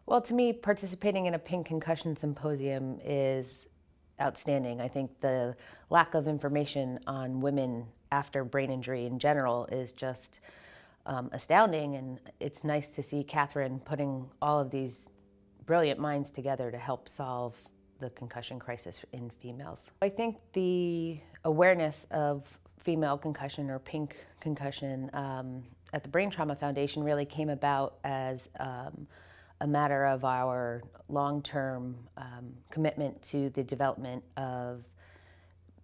Well, to me, participating in a pink concussion symposium is outstanding. I think the lack of information on women after brain injury in general is just astounding, and it's nice to see Catherine putting all of these brilliant minds together to help solve the concussion crisis in females. I think the awareness of female concussion or pink concussion at the Brain Trauma Foundation really came about as a matter of our long-term commitment to the development of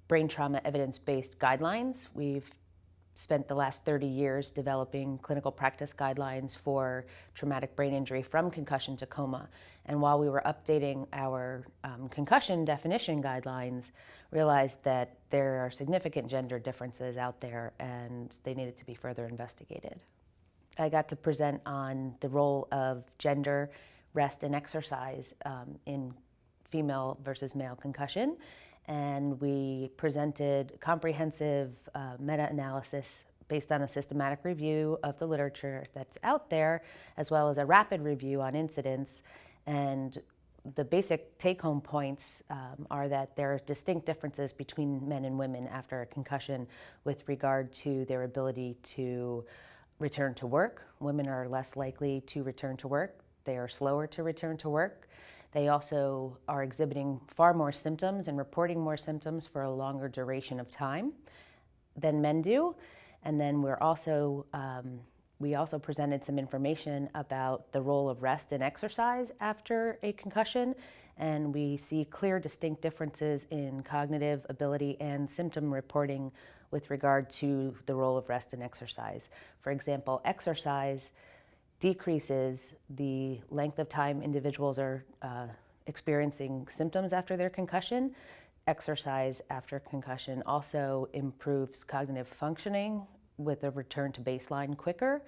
brain trauma evidence-based guidelines. We've spent the last 30 years developing clinical practice guidelines for traumatic brain injury from concussion to coma. And while we were updating our concussion definition guidelines, realized that there are significant gender differences out there and they needed to be further investigated. I got to present on the role of gender, rest, and exercise in female versus male concussion. And we presented comprehensive meta-analysis based on a systematic review of the literature that's out there, as well as a rapid review on incidence. And the basic take-home points are that there are distinct differences between men and women after a concussion with regard to their ability to return to work. Women are less likely to return to work. They are slower to return to work. They also are exhibiting far more symptoms and reporting more symptoms for a longer duration of time than men do. And then we also presented some information about the role of rest and exercise after a concussion. And we see clear, distinct differences in cognitive ability and symptom reporting with regard to the role of rest and exercise. For example, exercise decreases the length of time individuals are experiencing symptoms after their concussion. Exercise after concussion also improves cognitive functioning with a return to baseline quicker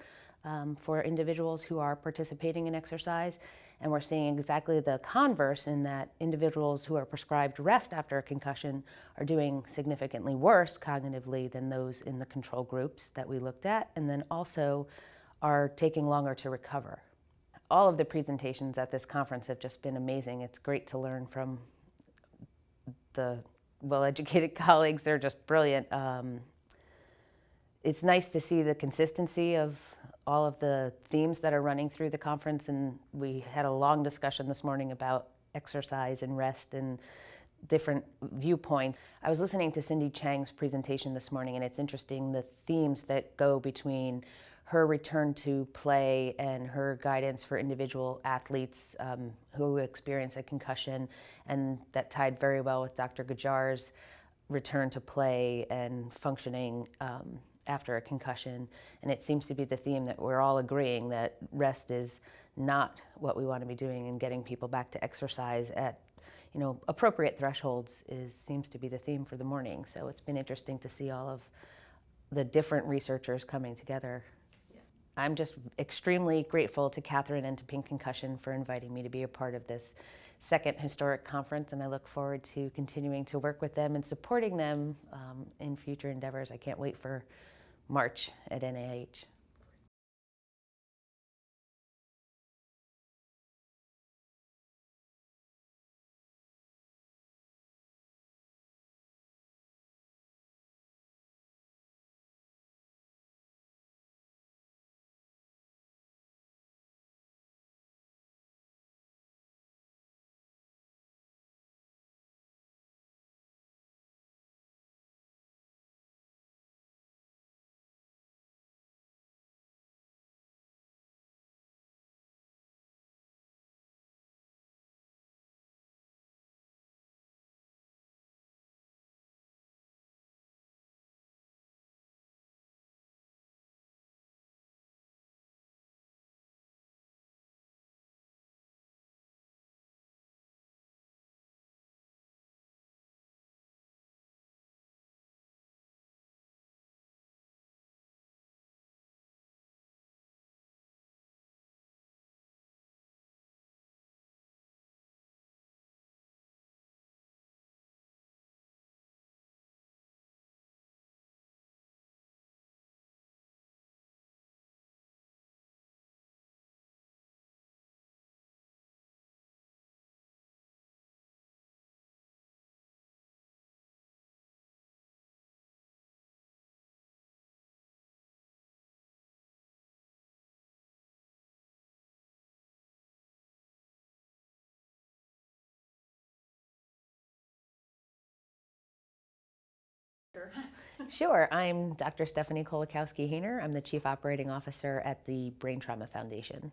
for individuals who are participating in exercise. And we're seeing exactly the converse in that individuals who are prescribed rest after a concussion are doing significantly worse cognitively than those in the control groups that we looked at, and then also are taking longer to recover. All of the presentations at this conference have just been amazing. It's great to learn from the well-educated colleagues. They're just brilliant. It's nice to see the consistency of all of the themes that are running through the conference, and we had a long discussion this morning about exercise and rest and different viewpoints. I was listening to Cindy Chang's presentation this morning, and it's interesting the themes that go between her return to play and her guidance for individual athletes who experience a concussion, and that tied very well with Dr. Gajar's return to play and functioning after a concussion. And it seems to be the theme that we're all agreeing that rest is not what we want to be doing, and getting people back to exercise at appropriate thresholds seems to be the theme for the morning. So it's been interesting to see all of the different researchers coming together. Yeah. I'm just extremely grateful to Catherine and to Pink Concussion for inviting me to be a part of this second historic conference, and I look forward to continuing to work with them and supporting them in future endeavors. I can't wait for March at NIH. her. Sure. I'm Dr. Stephanie Kolakowsky-Hayner. I'm the Chief Operating Officer at the Brain Trauma Foundation.